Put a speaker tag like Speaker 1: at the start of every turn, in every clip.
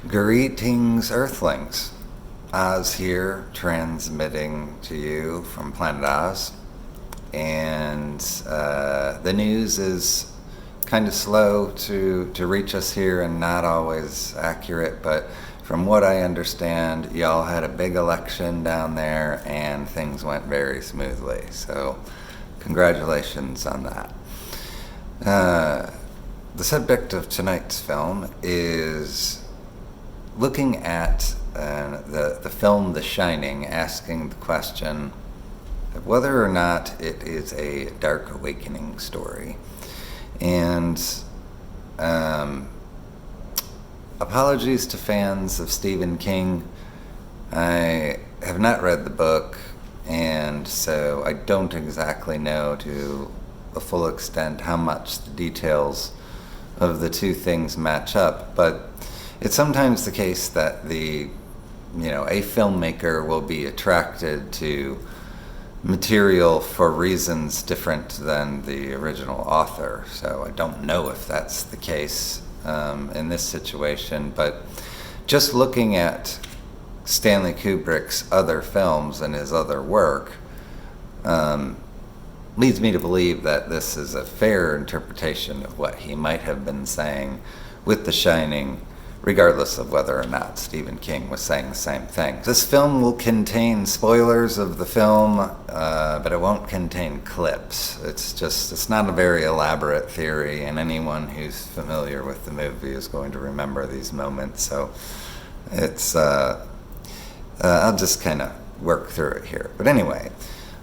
Speaker 1: Greetings, Earthlings. Oz here, transmitting to you from planetOZ. And the news is kind of slow to reach us here and not always accurate, but from what I understand, y'all had a big election down there and things went very smoothly. So congratulations on that. The subject of tonight's film is looking at the film The Shining, asking the question of whether or not it is a dark awakening story. And apologies to fans of Stephen King. I have not read the book, and so I don't exactly know to a full extent how much the details of the two things match up, but it's sometimes the case that a filmmaker will be attracted to material for reasons different than the original author. So I don't know if that's the case in this situation, but just looking at Stanley Kubrick's other films and his other work leads me to believe that this is a fair interpretation of what he might have been saying with The Shining, regardless of whether or not Stephen King was saying the same thing. This film will contain spoilers of the film, but it won't contain clips. It's not a very elaborate theory, and anyone who's familiar with the movie is going to remember these moments. So I'll just kind of work through it here. But anyway,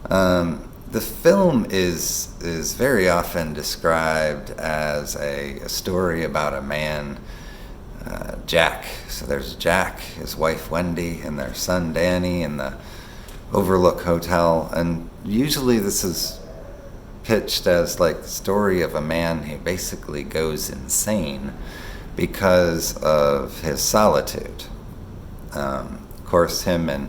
Speaker 1: the film is very often described as a story about a man, Jack. So there's Jack, his wife Wendy, and their son Danny in the Overlook Hotel. And usually this is pitched as like the story of a man who basically goes insane because of his solitude. Of course, him and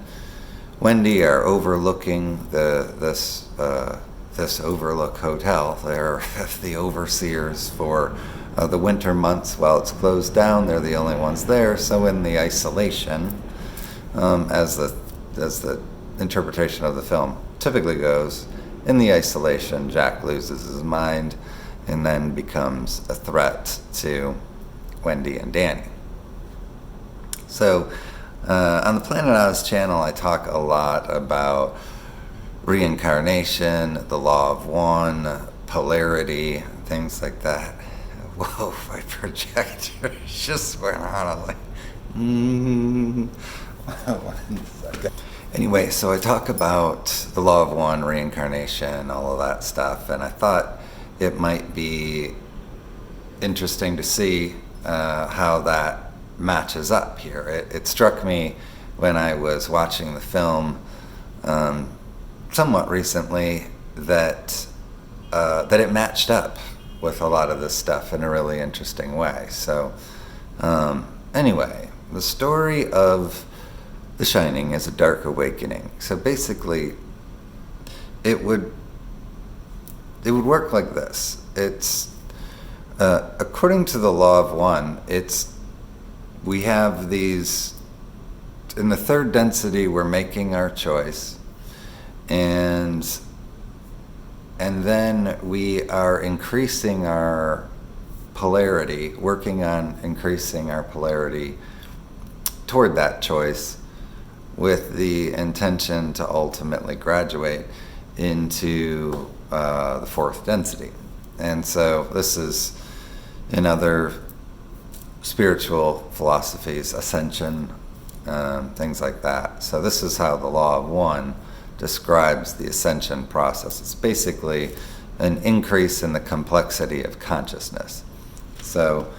Speaker 1: Wendy are overlooking this Overlook Hotel. They're the overseers for the winter months while it's closed down. They're the only ones there. So in the isolation, as the interpretation of the film typically goes, in the isolation, Jack loses his mind and then becomes a threat to Wendy and Danny. So on the planetOZ channel, I talk a lot about reincarnation, the law of one, polarity, things like that. Whoa, my projector just went on. I'm like, 1 second. Anyway, so I talk about the law of one, reincarnation, all of that stuff, and I thought it might be interesting to see how that matches up here. It struck me when I was watching the film somewhat recently that it matched up with a lot of this stuff in a really interesting way. So anyway, the story of The Shining is a dark awakening. So basically it would work like this. It's according to the law of one, we have these, in the third density we're making our choice, and then we are increasing our polarity, working on increasing our polarity toward that choice with the intention to ultimately graduate into the fourth density. And so this is in other spiritual philosophies, ascension, things like that. So this is how the law of one describes the ascension process. It's basically an increase in the complexity of consciousness. So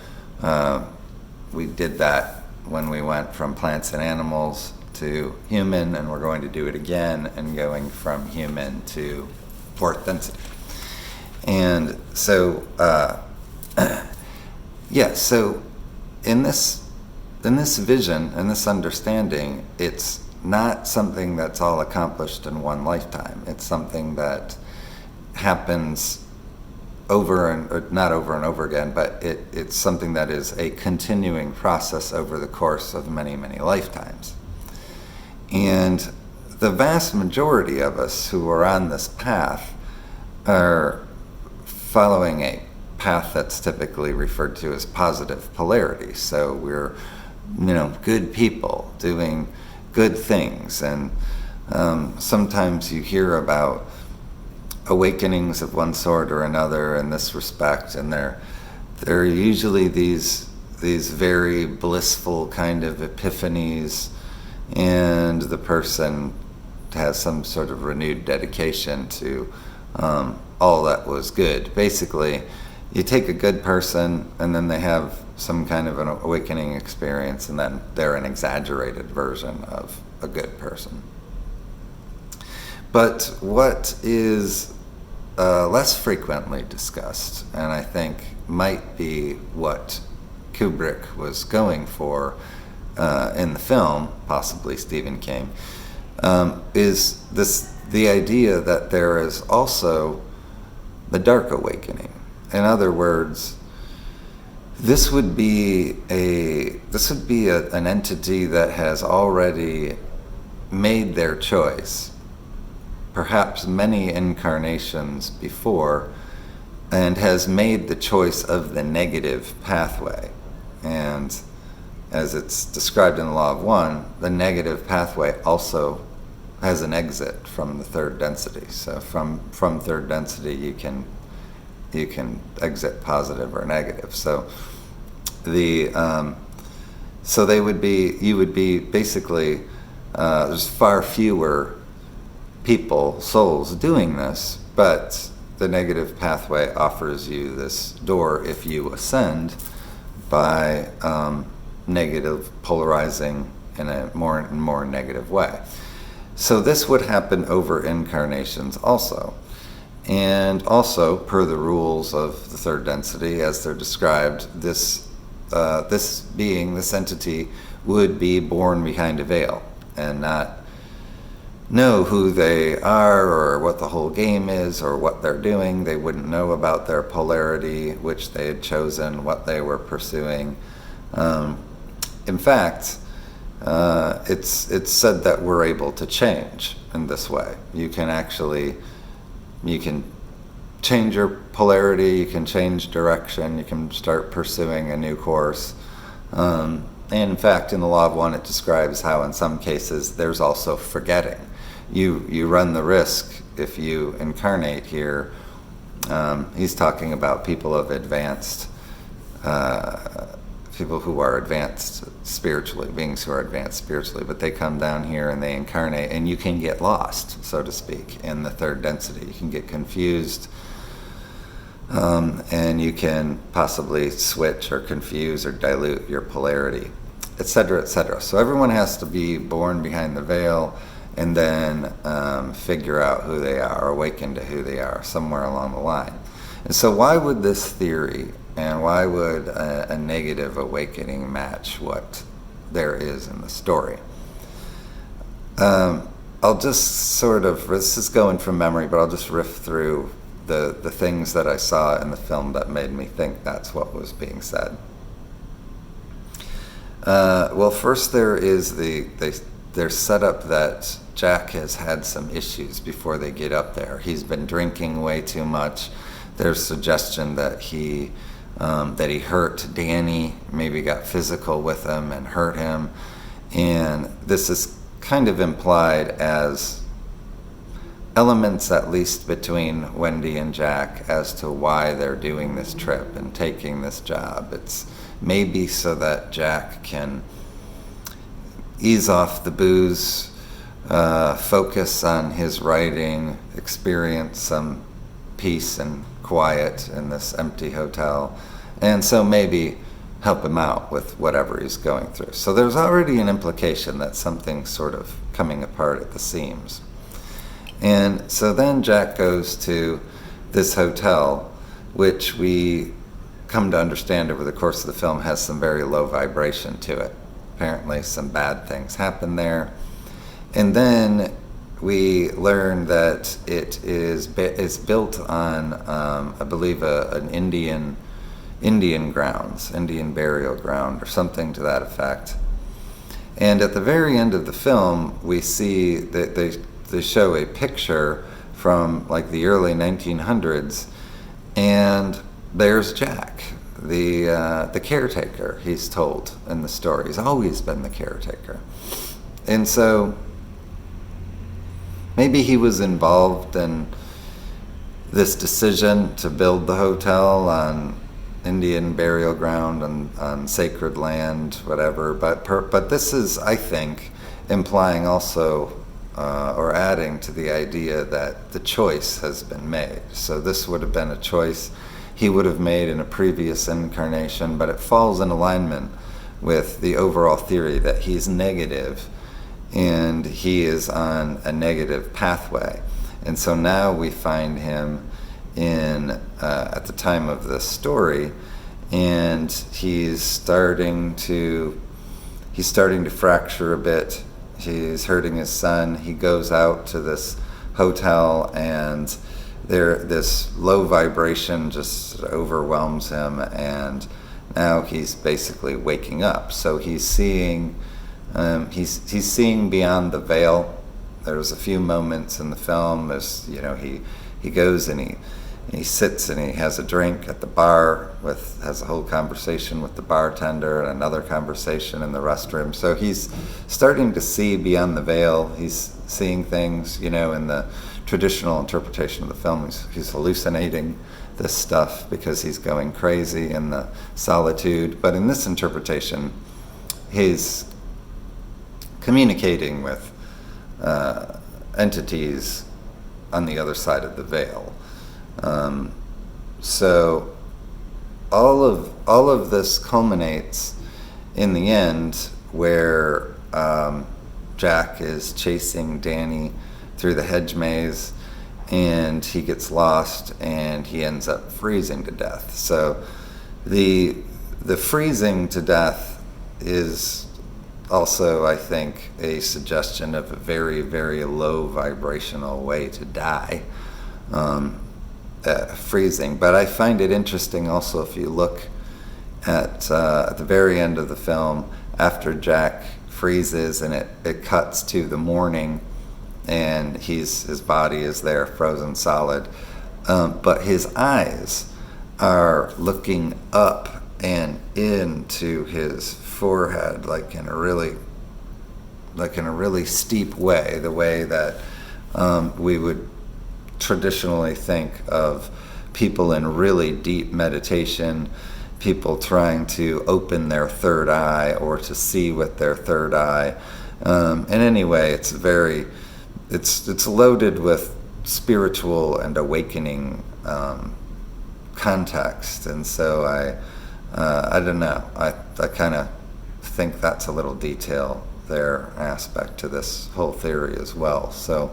Speaker 1: we did that when we went from plants and animals to human, and we're going to do it again and going from human to fourth density. And so so in this vision, in this understanding, it's not something that's all accomplished in one lifetime. It's something that happens not over and over again, but it's something that is a continuing process over the course of many, many lifetimes. And the vast majority of us who are on this path are following a path that's typically referred to as positive polarity. So we're, good people doing good things. And sometimes you hear about awakenings of one sort or another in this respect, and they're usually these very blissful kind of epiphanies, and the person has some sort of renewed dedication to all that was good. Basically, you take a good person and then they have some kind of an awakening experience, and then they're an exaggerated version of a good person. But what is less frequently discussed, and I think might be what Kubrick was going for in the film, possibly Stephen King, is the idea that there is also the dark awakening. In other words, this would be an entity that has already made their choice, perhaps many incarnations before, and has made the choice of the negative pathway. And as it's described in the Law of One, the negative pathway also has an exit from the third density. So from third density, you can exit positive or negative. So you would be basically, there's far fewer souls doing this, but the negative pathway offers you this door if you ascend by negative polarizing in a more negative way. So this would happen over incarnations also. And also, per the rules of the third density, as they're described, this entity would be born behind a veil and not know who they are or what the whole game is or what they're doing. They wouldn't know about their polarity, which they had chosen, what they were pursuing. In fact, it's said that we're able to change in this way. You can change your polarity, you can change direction, you can start pursuing a new course. And in fact, in the Law of One, it describes how in some cases there's also forgetting. You run the risk if you incarnate here. He's talking about people of advanced, people who are advanced spiritually, beings who are advanced spiritually, but they come down here and they incarnate, and you can get lost, so to speak, in the third density. You can get confused, and you can possibly switch or confuse or dilute your polarity, etc., etc. So everyone has to be born behind the veil and then figure out who they are, awaken to who they are somewhere along the line. And so why would this theory and why would a negative awakening match what there is in the story? I'll just this is going from memory, but I'll just riff through the things that I saw in the film that made me think that's what was being said. Well, first there is their setup that Jack has had some issues before they get up there. He's been drinking way too much. There's suggestion that he hurt Danny, maybe got physical with him and hurt him. And this is kind of implied as elements, at least between Wendy and Jack, as to why they're doing this trip and taking this job. It's maybe so that Jack can ease off the booze, focus on his writing, experience some peace and quiet in this empty hotel, and so maybe help him out with whatever he's going through. So there's already an implication that something's sort of coming apart at the seams. And so then Jack goes to this hotel, which we come to understand over the course of the film has some very low vibration to it. Apparently some bad things happen there. And then we learn that it is built on, I believe, an Indian grounds, Indian burial ground, or something to that effect. And at the very end of the film, we see that they show a picture from like the early 1900s, and there's Jack, the caretaker. He's told in the story, he's always been the caretaker, and so maybe he was involved in this decision to build the hotel on Indian burial ground and on sacred land, whatever. But this is, I think, implying also or adding to the idea that the choice has been made. So this would have been a choice he would have made in a previous incarnation, but it falls in alignment with the overall theory that he's negative and he is on a negative pathway. And so now we find him in at the time of the story, and he's starting to fracture a bit. He's hurting his son. He goes out to this hotel, and this low vibration just overwhelms him, and now he's basically waking up. So he's seeing he's seeing beyond the veil. There's a few moments in the film. There's, he goes and he sits and he has a drink at the bar, has a whole conversation with the bartender and another conversation in the restroom. So he's starting to see beyond the veil. He's seeing things, in the traditional interpretation of the film. He's hallucinating this stuff because he's going crazy in the solitude. But in this interpretation, he's communicating with entities on the other side of the veil. So all of this culminates in the end where Jack is chasing Danny through the hedge maze, and he gets lost and he ends up freezing to death. So the freezing to death is also, I think, a suggestion of a very, very low vibrational way to die, freezing. But I find it interesting also, if you look at the very end of the film, after Jack freezes and it cuts to the morning, and his body is there frozen solid, but his eyes are looking up and into his forehead, like in a really steep way, the way that we would traditionally think of people in really deep meditation, people trying to open their third eye or to see with their third eye. And anyway, it's loaded with spiritual and awakening context, and so I don't know. I kind of think that's a little detail there, aspect to this whole theory as well. So,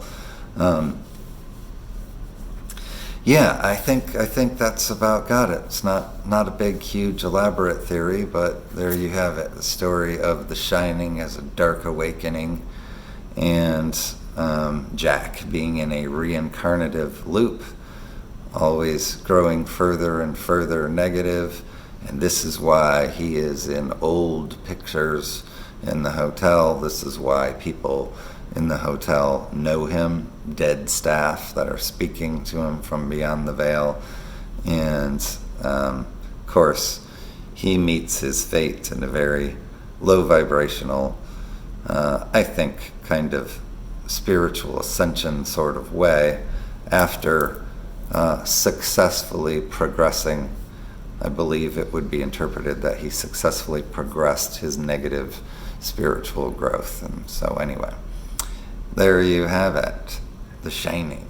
Speaker 1: yeah, I think that's about got it. It's not a big, huge, elaborate theory, but there you have it. The story of The Shining as a dark awakening, and Jack being in a reincarnative loop, always growing further and further negative. And this is why he is in old pictures in the hotel. This is why people in the hotel know him, dead staff that are speaking to him from beyond the veil. And of course, he meets his fate in a very low vibrational, I think, kind of spiritual ascension sort of way, after successfully progressing. I believe it would be interpreted that he successfully progressed his negative spiritual growth. And so anyway, there you have it, The Shining.